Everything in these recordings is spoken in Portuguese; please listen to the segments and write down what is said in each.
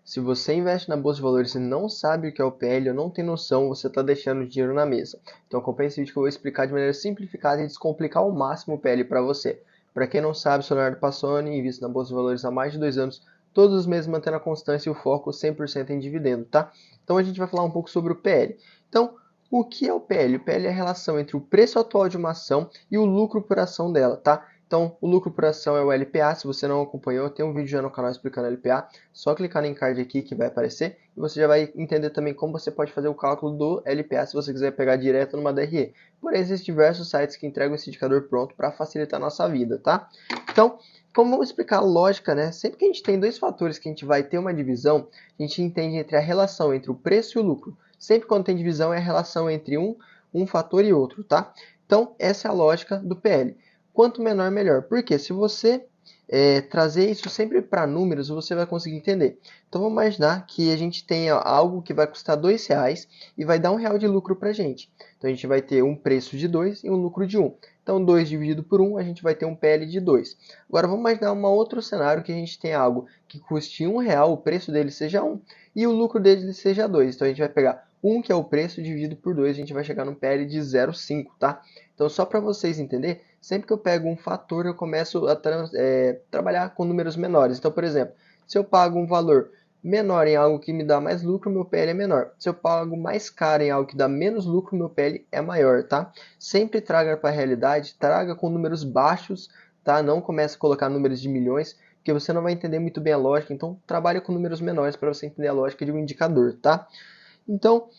Se você investe na Bolsa de Valores e não sabe o que é o PL ou não tem noção, você está deixando dinheiro na mesa. Então acompanhe esse vídeo que eu vou explicar de maneira simplificada e descomplicar ao máximo o PL para você. Para quem não sabe, sou Leonardo Passoni, invisto na Bolsa de Valores há mais de 2 anos, todos os meses mantendo a constância e o foco 100% em dividendo, tá? Então a gente vai falar um pouco sobre o PL. Então, o que é o PL? O PL é a relação entre o preço atual de uma ação e o lucro por ação dela, tá? Então, o lucro por ação é o LPA. Se você não acompanhou, tem um vídeo já no canal explicando LPA. Só clicar no card aqui que vai aparecer e você já vai entender também como você pode fazer o cálculo do LPA se você quiser pegar direto numa DRE. Porém, existem diversos sites que entregam esse indicador pronto para facilitar a nossa vida, tá? Então, como vamos explicar a lógica, né? Sempre que a gente tem dois fatores que a gente vai ter uma divisão, a gente entende entre a relação entre o preço e o lucro. Sempre quando tem divisão é a relação entre um fator e outro, tá? Então, essa é a lógica do PL. Quanto menor, melhor. Porque se você trazer isso sempre para números, você vai conseguir entender. Então, vamos imaginar que a gente tenha algo que vai custar R$ 2 e vai dar R$ 1 de lucro para a gente. Então, a gente vai ter um preço de 2 e um lucro de 1. Então, 2 dividido por 1, a gente vai ter um PL de 2. Agora, vamos imaginar um outro cenário que a gente tem algo que custe R$ 1, o preço dele seja 1 e o lucro dele seja 2. Então, a gente vai pegar 1, que é o preço, dividido por 2, a gente vai chegar no PL de 0,5, tá? Então, só para vocês entenderem, sempre que eu pego um fator, eu começo a trabalhar com números menores. Então, por exemplo, se eu pago um valor menor em algo que me dá mais lucro, meu PL é menor. Se eu pago mais caro em algo que dá menos lucro, meu PL é maior, tá? Sempre traga para a realidade, traga com números baixos, tá? Não comece a colocar números de milhões, porque você não vai entender muito bem a lógica. Então, trabalhe com números menores para você entender a lógica de um indicador, tá? Então,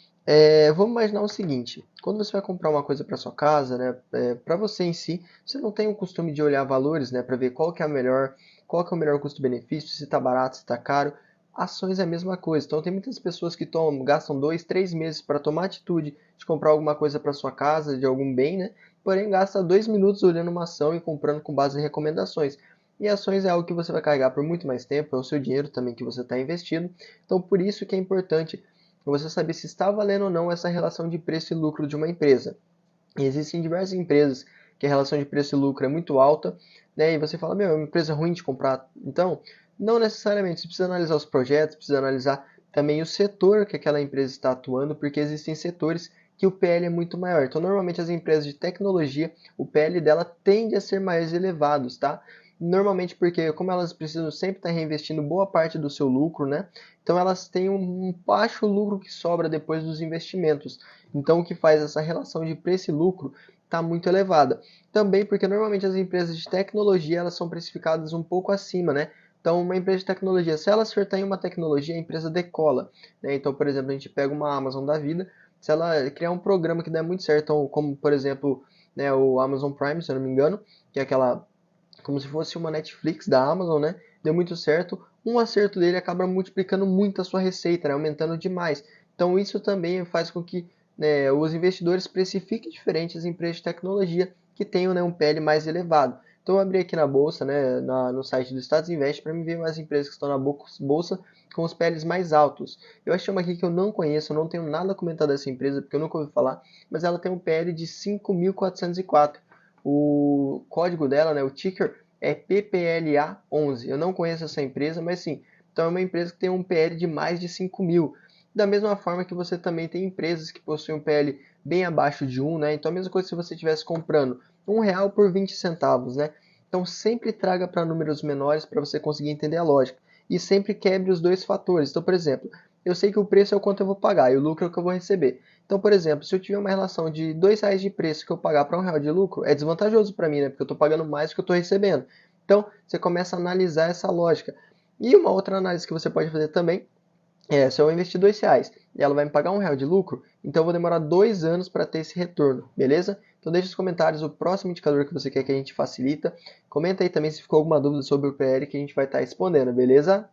vamos imaginar o seguinte: quando você vai comprar uma coisa para sua casa, né, para você em si, você não tem o costume de olhar valores, né, para ver qual que é o melhor custo-benefício, se está barato, se está caro. Ações é a mesma coisa. Então, tem muitas pessoas que gastam 2, 3 meses para tomar atitude de comprar alguma coisa para sua casa, de algum bem, né? Porém, gasta 2 minutos olhando uma ação e comprando com base em recomendações. E ações é algo que você vai carregar por muito mais tempo, é o seu dinheiro também que você está investindo. Então, por isso que é importante você saber se está valendo ou não essa relação de preço e lucro de uma empresa. E existem diversas empresas que a relação de preço e lucro é muito alta, né? E você fala, meu, é uma empresa ruim de comprar. Então, não necessariamente, você precisa analisar os projetos, precisa analisar também o setor que aquela empresa está atuando, porque existem setores que o PL é muito maior. Então, normalmente as empresas de tecnologia, o PL dela tende a ser mais elevados, tá? Normalmente porque, como elas precisam sempre estar reinvestindo boa parte do seu lucro, né? Então elas têm um baixo lucro que sobra depois dos investimentos. Então o que faz essa relação de preço e lucro está muito elevada. Também porque normalmente as empresas de tecnologia elas são precificadas um pouco acima, né? Então uma empresa de tecnologia, se ela acertar em uma tecnologia, a empresa decola, né? Então, por exemplo, a gente pega uma Amazon da vida, se ela criar um programa que der muito certo, então, como por exemplo, né, o Amazon Prime, se eu não me engano, que é aquela como se fosse uma Netflix da Amazon, né? Deu muito certo. Um acerto dele acaba multiplicando muito a sua receita, né? Aumentando demais. Então isso também faz com que, né, os investidores precifiquem diferente as empresas de tecnologia que tenham, né, um PL mais elevado. Então eu abri aqui na bolsa, né, no site do Status Invest para me ver mais empresas que estão na bolsa com os PLs mais altos. Eu achei uma aqui que eu não conheço, eu não tenho nada a comentar dessa empresa porque eu nunca ouvi falar, mas ela tem um PL de 5.404. O código dela, né, o ticker, é PPLA11. Eu não conheço essa empresa, mas sim, então é uma empresa que tem um PL de mais de 5.000. Da mesma forma que você também tem empresas que possuem um PL bem abaixo de 1, né? Então a mesma coisa se você estivesse comprando R$ 1 por 20 centavos, né? Então sempre traga para números menores para você conseguir entender a lógica. E sempre quebre os dois fatores. Então, por exemplo, eu sei que o preço é o quanto eu vou pagar e o lucro é o que eu vou receber. Então, por exemplo, se eu tiver uma relação de R$ 2 de preço que eu pagar para R$ 1 de lucro, é desvantajoso para mim, né? Porque eu estou pagando mais do que eu estou recebendo. Então, você começa a analisar essa lógica. E uma outra análise que você pode fazer também se eu investir R$ 2 e ela vai me pagar R$ 1 de lucro, então eu vou demorar 2 anos para ter esse retorno, beleza? Então deixa nos comentários o próximo indicador que você quer que a gente facilita. Comenta aí também se ficou alguma dúvida sobre o PL que a gente vai estar respondendo, beleza?